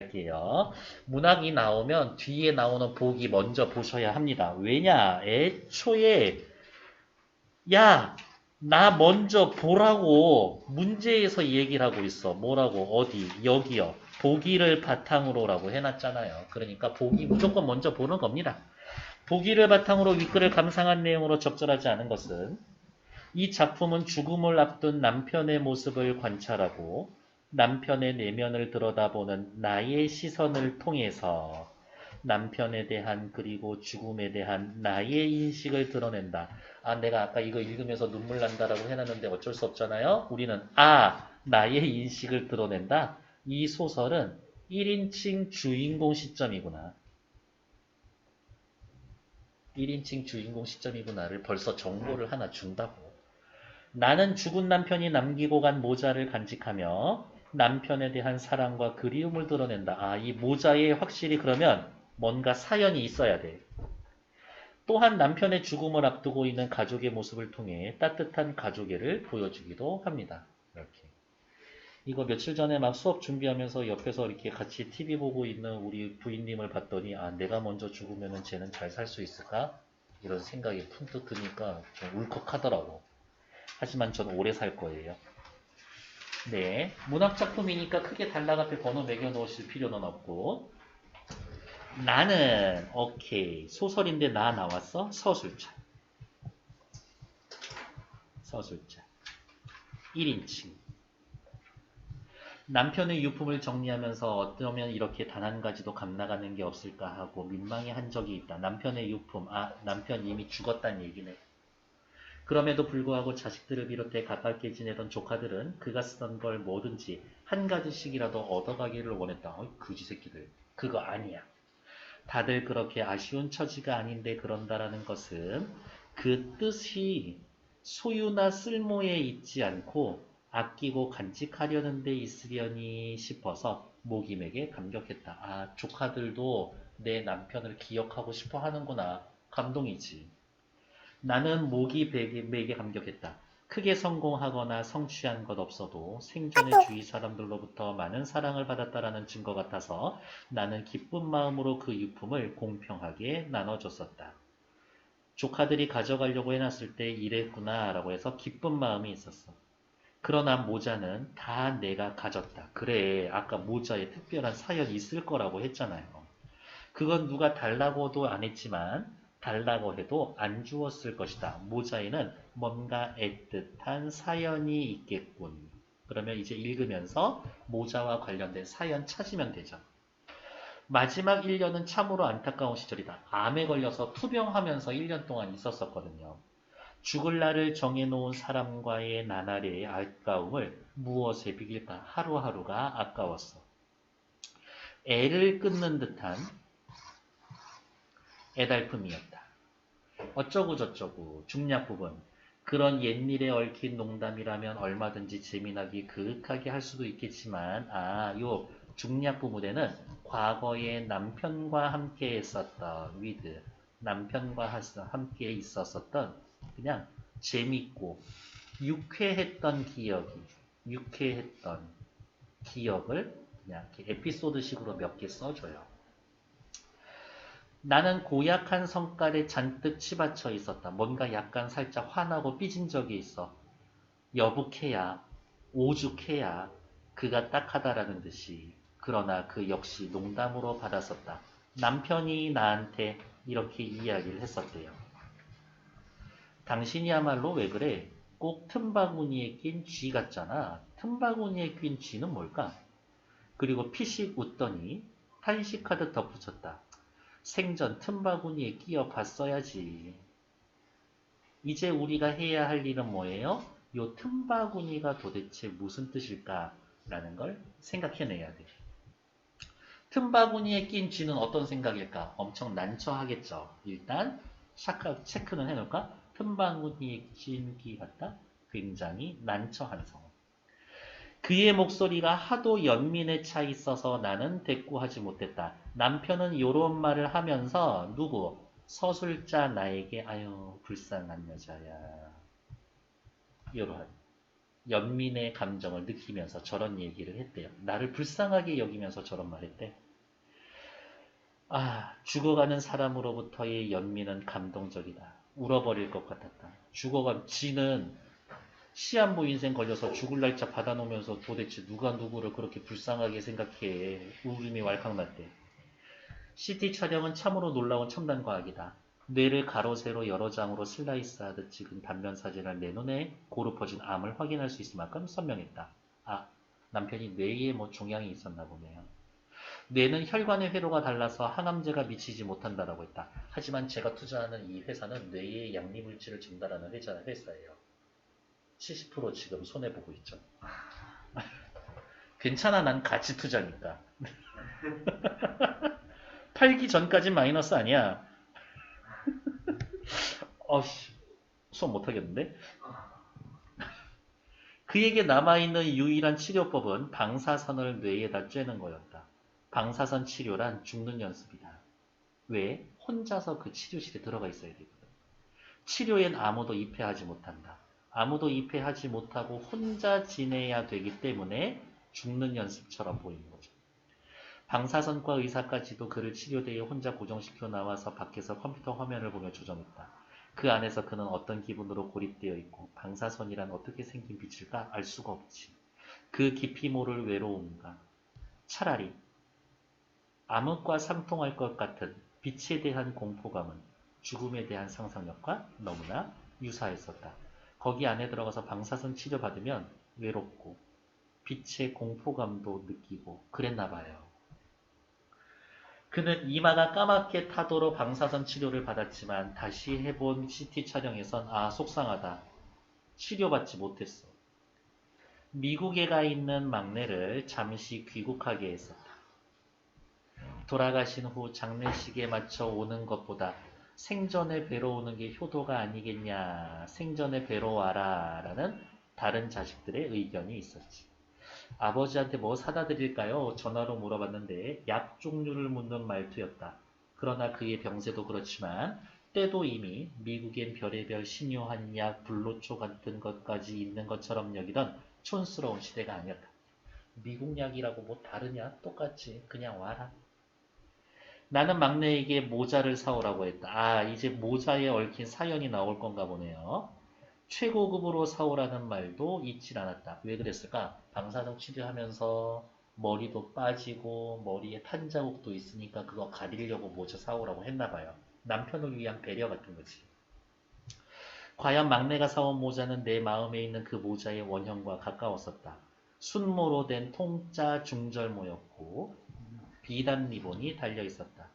갈게요. 문학이 나오면 뒤에 나오는 보기 먼저 보셔야 합니다. 왜냐? 애초에 야, 나 먼저 보라고 문제에서 얘기를 하고 있어. 뭐라고? 어디? 여기요. 보기를 바탕으로라고 해놨잖아요. 그러니까 보기 무조건 먼저 보는 겁니다. 보기를 바탕으로 윗글을 감상한 내용으로 적절하지 않은 것은 이 작품은 죽음을 앞둔 남편의 모습을 관찰하고 남편의 내면을 들여다보는 나의 시선을 통해서 남편에 대한 그리고 죽음에 대한 나의 인식을 드러낸다. 아, 내가 아까 이거 읽으면서 눈물 난다라고 해놨는데 어쩔 수 없잖아요. 우리는 나의 인식을 드러낸다. 이 소설은 1인칭 주인공 시점이구나. 1인칭 주인공 시점이구나를 벌써 정보를 하나 준다고. 나는 죽은 남편이 남기고 간 모자를 간직하며 남편에 대한 사랑과 그리움을 드러낸다. 아, 이 모자에 확실히 그러면 뭔가 사연이 있어야 돼. 또한 남편의 죽음을 앞두고 있는 가족의 모습을 통해 따뜻한 가족애를 보여주기도 합니다. 이렇게. 이거 며칠 전에 막 수업 준비하면서 옆에서 이렇게 같이 TV 보고 있는 우리 부인님을 봤더니 아, 내가 먼저 죽으면 쟤는 잘 살 수 있을까? 이런 생각이 푼뜩 드니까 좀 울컥하더라고. 하지만 전 오래 살 거예요. 네, 문학작품이니까 크게 단락 앞에 번호 매겨 놓으실 필요는 없고 나는 오케이 소설인데 나 나왔어? 서술자 1인칭 남편의 유품을 정리하면서 어쩌면 이렇게 단 한 가지도 값나가는 게 없을까 하고 민망해 한 적이 있다. 남편의 유품, 남편 이미 죽었다는 얘기네. 그럼에도 불구하고 자식들을 비롯해 가깝게 지내던 조카들은 그가 쓰던 걸 뭐든지 한 가지씩이라도 얻어가기를 원했다. 그지 새끼들. 그거 아니야. 다들 그렇게 아쉬운 처지가 아닌데 그런다라는 것은 그 뜻이 소유나 쓸모에 있지 않고 아끼고 간직하려는 데 있으려니 싶어서 모김에게 감격했다. 아, 조카들도 내 남편을 기억하고 싶어 하는구나. 감동이지. 나는 모기백에 감격했다. 크게 성공하거나 성취한 것 없어도 생전에 주위 사람들로부터 많은 사랑을 받았다라는 증거 같아서 나는 기쁜 마음으로 그 유품을 공평하게 나눠줬었다. 조카들이 가져가려고 해놨을 때 이랬구나 라고 해서 기쁜 마음이 있었어. 그러나 모자는 다 내가 가졌다. 그래, 아까 모자에 특별한 사연이 있을 거라고 했잖아요. 그건 누가 달라고도 안 했지만 달라고 해도 안 주었을 것이다. 모자에는 뭔가 애틋한 사연이 있겠군. 그러면 이제 읽으면서 모자와 관련된 사연 찾으면 되죠. 마지막 1년은 참으로 안타까운 시절이다. 암에 걸려서 투병하면서 1년 동안 있었었거든요. 죽을 날을 정해놓은 사람과의 나날의 아까움을 무엇에 비길까? 하루하루가 아까웠어. 애를 끊는 듯한 애달픔이었다. 어쩌고 저쩌고 중략 부분. 그런 옛일에 얽힌 농담이라면 얼마든지 재미나게 그윽하게 할 수도 있겠지만 요 중략 부분에는 과거에 남편과 함께 했었던 남편과 함께 있었었던 그냥 재밌고 유쾌했던 기억을 그냥 이렇게 에피소드식으로 몇 개 써줘요. 나는 고약한 성깔에 잔뜩 치받쳐 있었다. 뭔가 약간 살짝 화나고 삐진 적이 있어. 여북해야, 오죽해야 그가 딱하다라는 듯이. 그러나 그 역시 농담으로 받았었다. 남편이 나한테 이렇게 이야기를 했었대요. 당신이야말로 왜 그래? 꼭 틈바구니에 낀 쥐 같잖아. 틈바구니에 낀 쥐는 뭘까? 그리고 피식 웃더니 탄식하듯 덧붙였다. 생전 틈바구니에 끼어 봤어야지. 이제 우리가 해야 할 일은 뭐예요? 요 틈바구니가 도대체 무슨 뜻일까? 라는 걸 생각해내야 돼. 틈바구니에 낀 쥐는 어떤 생각일까? 엄청 난처하겠죠. 일단 체크는 해놓을까? 틈바구니에 낀 쥐 같다? 굉장히 난처한 상황. 그의 목소리가 하도 연민에 차 있어서 나는 대꾸하지 못했다. 남편은 요런 말을 하면서 누구? 서술자 나에게 아유 불쌍한 여자야. 요런 연민의 감정을 느끼면서 저런 얘기를 했대요. 나를 불쌍하게 여기면서 저런 말 했대. 아, 죽어가는 사람으로부터의 연민은 감동적이다. 울어버릴 것 같았다. 지는 시한부 인생 걸려서 죽을 날짜 받아놓으면서 도대체 누가 누구를 그렇게 불쌍하게 생각해. 울음이 왈칵 났대. CT 촬영은 참으로 놀라운 첨단 과학이다. 뇌를 가로 세로 여러 장으로 슬라이스하듯 찍은 단면 사진을 내 눈에 고루퍼진 암을 확인할 수 있을 만큼 선명했다. 아, 남편이 뇌에 뭐 종양이 있었나 보네요. 뇌는 혈관의 회로가 달라서 항암제가 미치지 못한다라고 했다. 하지만 제가 투자하는 이 회사는 뇌에 양리물질을 전달하는 회사예요. 70% 지금 손해보고 있죠. 괜찮아, 난 가치 투자니까. 팔기 전까지 마이너스 아니야. 어씨, 수업 못하겠는데? 그에게 남아있는 유일한 치료법은 방사선을 뇌에다 쬐는 거였다. 방사선 치료란 죽는 연습이다. 왜? 혼자서 그 치료실에 들어가 있어야 되거든. 치료엔 아무도 입회하지 못한다. 아무도 입회하지 못하고 혼자 지내야 되기 때문에 죽는 연습처럼 보이는 거죠. 방사선과 의사까지도 그를 치료대에 혼자 고정시켜 나와서 밖에서 컴퓨터 화면을 보며 조정했다. 그 안에서 그는 어떤 기분으로 고립되어 있고 방사선이란 어떻게 생긴 빛일까 알 수가 없지. 그 깊이 모를 외로움과 차라리 암흑과 상통할 것 같은 빛에 대한 공포감은 죽음에 대한 상상력과 너무나 유사했었다. 거기 안에 들어가서 방사선 치료받으면 외롭고 빛의 공포감도 느끼고 그랬나 봐요. 그는 이마가 까맣게 타도록 방사선 치료를 받았지만 다시 해본 CT 촬영에선 아 속상하다. 치료받지 못했어. 미국에 가 있는 막내를 잠시 귀국하게 했었다. 돌아가신 후 장례식에 맞춰 오는 것보다 생전에 뵈러 오는 게 효도가 아니겠냐. 생전에 뵈러 와라 라는 다른 자식들의 의견이 있었지. 아버지한테 뭐 사다 드릴까요? 전화로 물어봤는데 약 종류를 묻는 말투였다. 그러나 그의 병세도 그렇지만 때도 이미 미국엔 별의별 신요한 약, 불로초 같은 것까지 있는 것처럼 여기던 촌스러운 시대가 아니었다. 미국 약이라고 뭐 다르냐? 똑같지. 그냥 와라. 나는 막내에게 모자를 사오라고 했다. 아, 이제 모자에 얽힌 사연이 나올 건가 보네요. 최고급으로 사오라는 말도 잊질 않았다. 왜 그랬을까? 방사선 치료하면서 머리도 빠지고 머리에 탄 자국도 있으니까 그거 가리려고 모자 사오라고 했나 봐요. 남편을 위한 배려 같은 거지. 과연 막내가 사온 모자는 내 마음에 있는 그 모자의 원형과 가까웠었다. 순모로 된 통짜 중절모였고 비단 리본이 달려 있었다.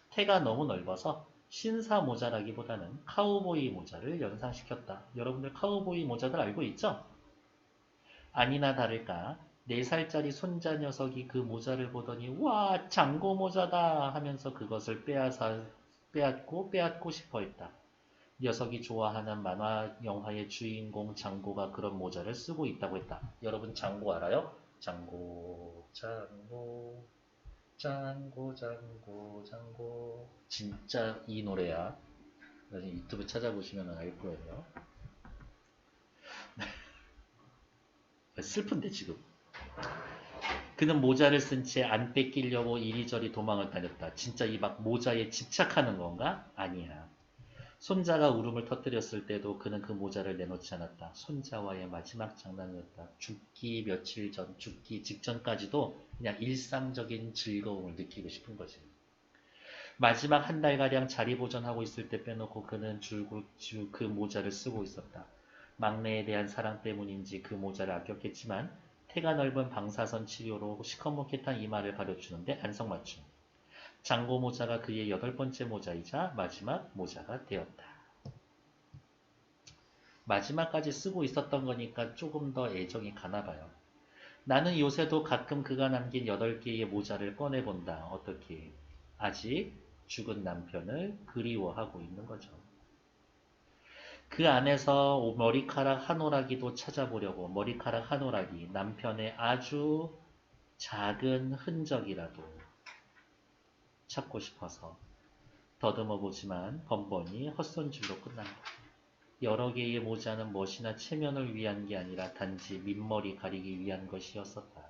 태가 너무 넓어서 신사 모자라기보다는 카우보이 모자를 연상시켰다. 여러분들 카우보이 모자들 알고 있죠? 아니나 다를까 4살짜리 손자 녀석이 그 모자를 보더니 와 장고 모자다 하면서 그것을 빼앗고 싶어 했다. 녀석이 좋아하는 만화 영화의 주인공 장고가 그런 모자를 쓰고 있다고 했다. 여러분 장고 알아요? 장고 진짜 이 노래야. 나중에 유튜브 찾아보시면 알 거예요. 슬픈데 지금. 그는 모자를 쓴 채 안 뺏기려고 이리저리 도망을 다녔다. 진짜 이 막 모자에 집착하는 건가? 아니야. 손자가 울음을 터뜨렸을 때도 그는 그 모자를 내놓지 않았다. 손자와의 마지막 장난이었다. 죽기 직전까지도 그냥 일상적인 즐거움을 느끼고 싶은 거지. 마지막 한 달가량 자리 보존하고 있을 때 빼놓고 그는 줄곧 그 모자를 쓰고 있었다. 막내에 대한 사랑 때문인지 그 모자를 아꼈겠지만 태가 넓은 방사선 치료로 시커멓게 이마를 가려주는데 안성맞춤. 장고 모자가 그의 8번째 모자이자 마지막 모자가 되었다. 마지막까지 쓰고 있었던 거니까 조금 더 애정이 가나봐요. 나는 요새도 가끔 그가 남긴 8개의 모자를 꺼내본다. 어떻게? 아직 죽은 남편을 그리워하고 있는 거죠. 그 안에서 머리카락 한 오라기도 찾아보려고 머리카락 한 오라기 남편의 아주 작은 흔적이라도 찾고 싶어서 더듬어 보지만 번번이 헛손질로 끝난다. 여러 개의 모자는 멋이나 체면을 위한 게 아니라 단지 민머리 가리기 위한 것이었었다.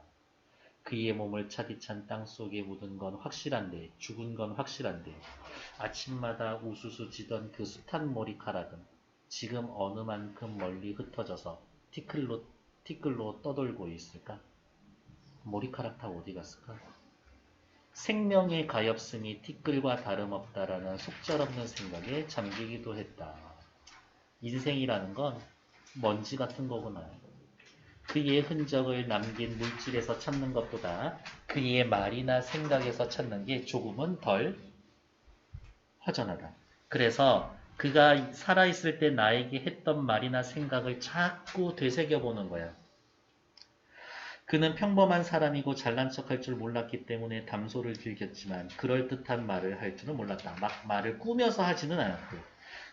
그의 몸을 차디찬 땅속에 묻은 건 확실한데, 죽은 건 확실한데, 아침마다 우수수 지던 그 숱한 머리카락은 지금 어느 만큼 멀리 흩어져서 티끌로 떠돌고 있을까? 머리카락 다 어디 갔을까? 생명의 가엾음이 티끌과 다름없다라는 속절없는 생각에 잠기기도 했다. 인생이라는 건 먼지 같은 거구나. 그의 흔적을 남긴 물질에서 찾는 것보다 그의 말이나 생각에서 찾는 게 조금은 덜 허전하다. 그래서 그가 살아있을 때 나에게 했던 말이나 생각을 자꾸 되새겨보는 거야. 그는 평범한 사람이고 잘난 척할 줄 몰랐기 때문에 담소를 즐겼지만 그럴듯한 말을 할 줄은 몰랐다. 막 말을 꾸며서 하지는 않았고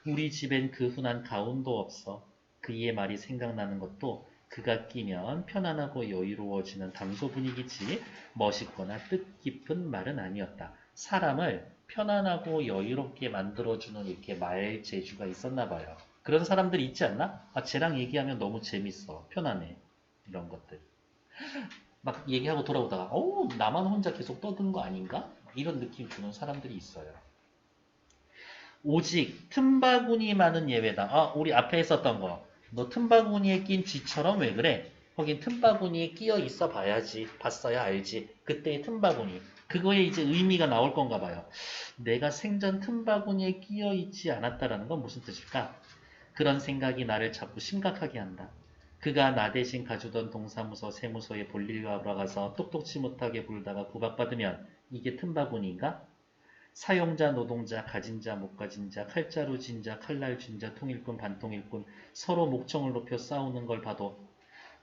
우리 집엔 그 흔한 가운도 없어. 그의 말이 생각나는 것도 그가 끼면 편안하고 여유로워지는 담소 분위기지 멋있거나 뜻깊은 말은 아니었다. 사람을 편안하고 여유롭게 만들어주는 이렇게 말 재주가 있었나 봐요. 그런 사람들이 있지 않나? 아, 쟤랑 얘기하면 너무 재밌어. 편안해. 이런 것들. 막 얘기하고 돌아오다가 나만 혼자 계속 떠드는 거 아닌가? 이런 느낌 주는 사람들이 있어요. 오직 틈바구니 많은 예외다. 아, 우리 앞에 했었던 거. 너 틈바구니에 낀 쥐처럼 왜 그래? 거긴 틈바구니에 끼어 있어 봐야지. 봤어야 알지. 그때의 틈바구니. 그거에 이제 의미가 나올 건가 봐요. 내가 생전 틈바구니에 끼어 있지 않았다라는 건 무슨 뜻일까? 그런 생각이 나를 자꾸 심각하게 한다. 그가 나 대신 가주던 동사무소, 세무소에 볼일 가서 똑똑치 못하게 굴다가 구박받으면 이게 틈바구니인가? 사용자, 노동자, 가진 자, 못 가진 자, 칼자루 진 자, 칼날 쥔 자, 통일꾼, 반통일꾼 서로 목청을 높여 싸우는 걸 봐도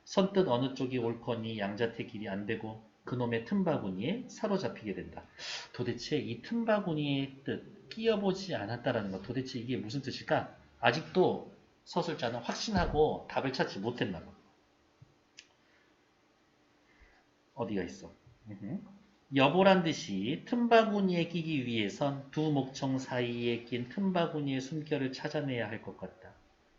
선뜻 어느 쪽이 옳거니 양자택일이 안 되고 그놈의 틈바구니에 사로잡히게 된다. 도대체 이 틈바구니의 뜻, 끼어보지 않았다라는 것, 도대체 이게 무슨 뜻일까? 아직도 서술자는 확신하고 답을 찾지 못했나 봐. 어디가 있어? 여보란 듯이 틈바구니에 끼기 위해선 두 목청 사이에 낀 틈바구니의 숨결을 찾아내야 할 것 같다.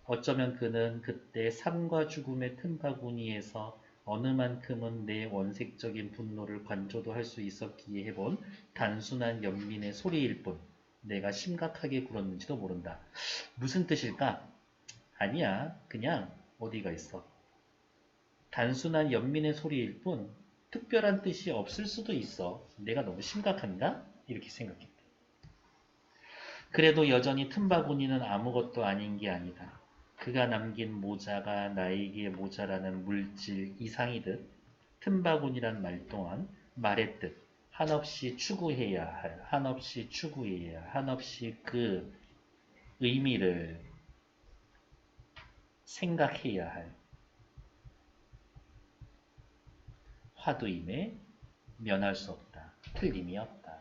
어쩌면 그는 그때 삶과 죽음의 틈바구니에서 어느 만큼은 내 원색적인 분노를 관조도 할 수 있었기에 해본 단순한 연민의 소리일 뿐 내가 심각하게 굴었는지도 모른다. 무슨 뜻일까? 아니야. 그냥 어디가 있어. 단순한 연민의 소리일 뿐 특별한 뜻이 없을 수도 있어. 내가 너무 심각한가? 이렇게 생각했대. 그래도 여전히 틈바구니는 아무것도 아닌 게 아니다. 그가 남긴 모자가 나에게 모자라는 물질 이상이듯 틈바구니란 말 또한 말의 뜻, 한없이 추구해야 할, 한없이 추구해야, 한없이 그 의미를 생각해야 할 화두임에 면할 수 없다. 틀림이 없다.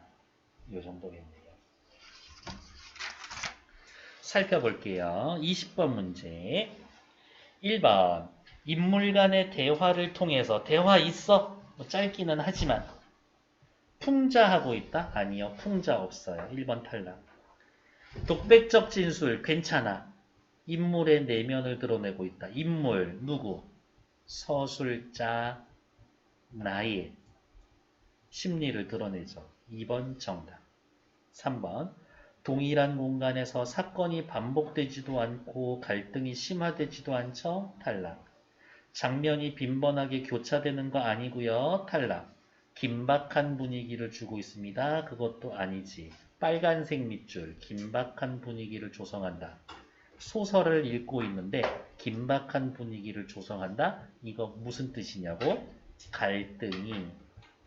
이 정도겠네요. 살펴볼게요. 20번 문제. 1번. 인물 간의 대화를 통해서 대화 있어? 뭐 짧기는 하지만 풍자하고 있다? 아니요. 풍자 없어요. 1번 탈락. 독백적 진술 괜찮아. 인물의 내면을 드러내고 있다. 인물 누구? 서술자 나의 심리를 드러내죠. 2번 정답. 3번. 동일한 공간에서 사건이 반복되지도 않고 갈등이 심화되지도 않죠? 탈락. 장면이 빈번하게 교차되는 거 아니고요. 탈락. 긴박한 분위기를 주고 있습니다. 그것도 아니지. 빨간색 밑줄, 긴박한 분위기를 조성한다. 소설을 읽고 있는데 긴박한 분위기를 조성한다? 이거 무슨 뜻이냐고? 갈등이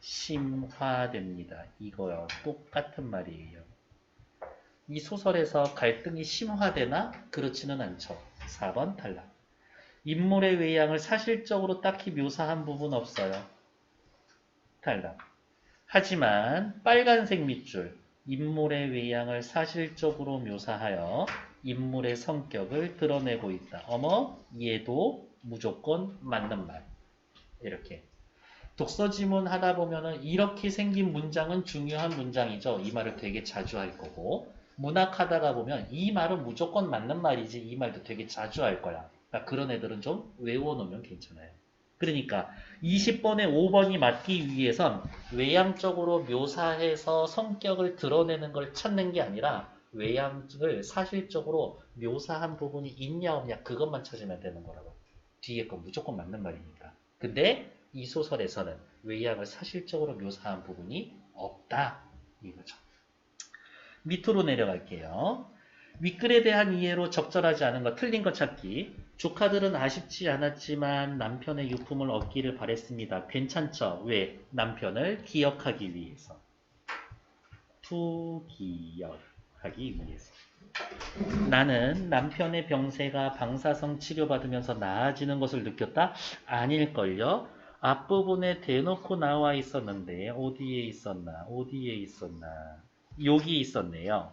심화됩니다. 이거요. 똑같은 말이에요. 이 소설에서 갈등이 심화되나? 그렇지는 않죠. 4번 탈락. 인물의 외양을 사실적으로 딱히 묘사한 부분 없어요. 탈락. 하지만 빨간색 밑줄, 인물의 외양을 사실적으로 묘사하여 인물의 성격을 드러내고 있다. 어머, 얘도 무조건 맞는 말. 이렇게. 독서 지문 하다 보면은 이렇게 생긴 문장은 중요한 문장이죠. 이 말을 되게 자주 할 거고. 문학하다가 보면 이 말은 무조건 맞는 말이지 이 말도 되게 자주 할 거야. 그러니까 그런 애들은 좀 외워놓으면 괜찮아요. 그러니까 20번에 5번이 맞기 위해선 외향적으로 묘사해서 성격을 드러내는 걸 찾는 게 아니라 외향을 사실적으로 묘사한 부분이 있냐 없냐 그것만 찾으면 되는 거라고. 뒤에 건 무조건 맞는 말이니까. 근데 이 소설에서는 외향을 사실적으로 묘사한 부분이 없다 이거죠. 밑으로 내려갈게요. 윗글에 대한 이해로 적절하지 않은 거 틀린 거 찾기. 조카들은 아쉽지 않았지만 남편의 유품을 얻기를 바랬습니다. 괜찮죠? 왜? 남편을 기억하기 위해서. 기억하기 위해서. 나는 남편의 병세가 방사성 치료받으면서 나아지는 것을 느꼈다? 아닐걸요? 앞부분에 대놓고 나와 있었는데 어디에 있었나? 어디에 있었나? 여기 있었네요.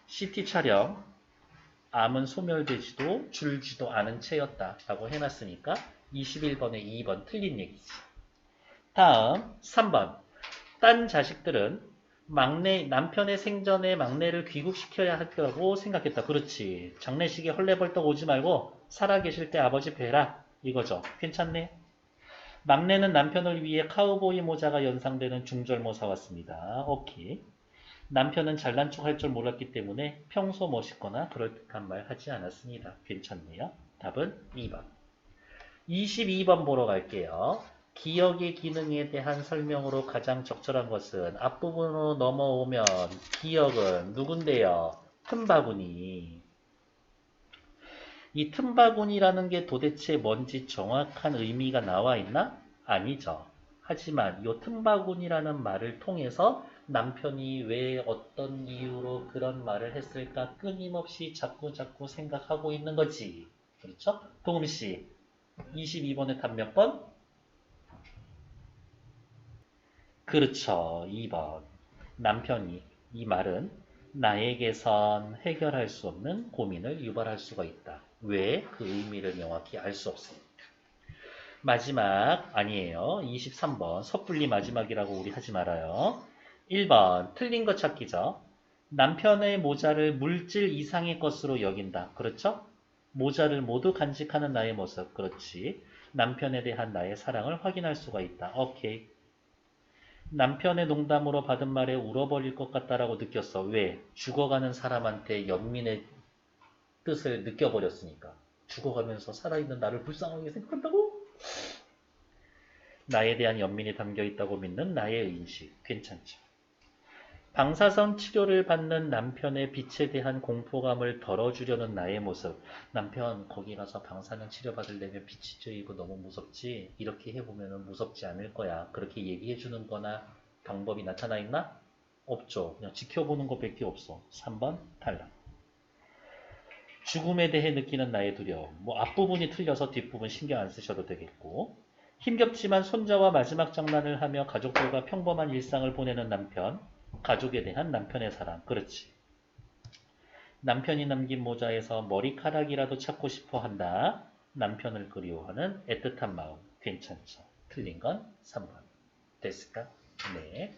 CT 촬영. 암은 소멸되지도 줄지도 않은 채였다 라고 해놨으니까 21번에 2번 틀린 얘기지. 다음 3번. 딴 자식들은 남편의 생전에 막내를 귀국시켜야 할 거라고 생각했다. 그렇지. 장례식에 헐레벌떡 오지 말고 살아계실 때 아버지 뵈라. 이거죠. 괜찮네. 막내는 남편을 위해 카우보이 모자가 연상되는 중절모 사왔습니다. 오케이. 남편은 잘난 척 할 줄 몰랐기 때문에 평소 멋있거나 그럴듯한 말 하지 않았습니다. 괜찮네요. 답은 2번. 22번 보러 갈게요. 기억의 기능에 대한 설명으로 가장 적절한 것은 앞부분으로 넘어오면 기억은 누군데요? 틈바구니. 이 틈바구니라는 게 도대체 뭔지 정확한 의미가 나와 있나? 아니죠. 하지만 이 틈바구니라는 말을 통해서 남편이 왜 어떤 이유로 그런 말을 했을까 끊임없이 자꾸 생각하고 있는 거지. 그렇죠? 동음씨 22번의 답 몇 번? 그렇죠. 2번. 남편이 이 말은 나에게선 해결할 수 없는 고민을 유발할 수가 있다. 왜? 그 의미를 명확히 알 수 없습니다. 마지막 아니에요. 23번 섣불리 마지막이라고 우리 하지 말아요. 1번 틀린 거 찾기죠. 남편의 모자를 물질 이상의 것으로 여긴다. 그렇죠? 모자를 모두 간직하는 나의 모습. 그렇지. 남편에 대한 나의 사랑을 확인할 수가 있다. 오케이. 남편의 농담으로 받은 말에 울어버릴 것 같다라고 느꼈어. 왜? 죽어가는 사람한테 연민의 뜻을 느껴버렸으니까. 죽어가면서 살아있는 나를 불쌍하게 생각한다고? 나에 대한 연민이 담겨있다고 믿는 나의 인식. 괜찮죠. 방사선 치료를 받는 남편의 빛에 대한 공포감을 덜어주려는 나의 모습. 남편 거기 가서 방사능 치료받으려면 빛이 쬐이고 너무 무섭지. 이렇게 해보면 무섭지 않을 거야. 그렇게 얘기해주는 거나 방법이 나타나 있나? 없죠. 그냥 지켜보는 것밖에 없어. 3번 탈락. 죽음에 대해 느끼는 나의 두려움. 뭐 앞부분이 틀려서 뒷부분 신경 안 쓰셔도 되겠고. 힘겹지만 손자와 마지막 장난을 하며 가족들과 평범한 일상을 보내는 남편. 가족에 대한 남편의 사랑. 그렇지. 남편이 남긴 모자에서 머리카락이라도 찾고 싶어 한다. 남편을 그리워하는 애틋한 마음. 괜찮죠. 틀린 건 3번. 됐을까? 네.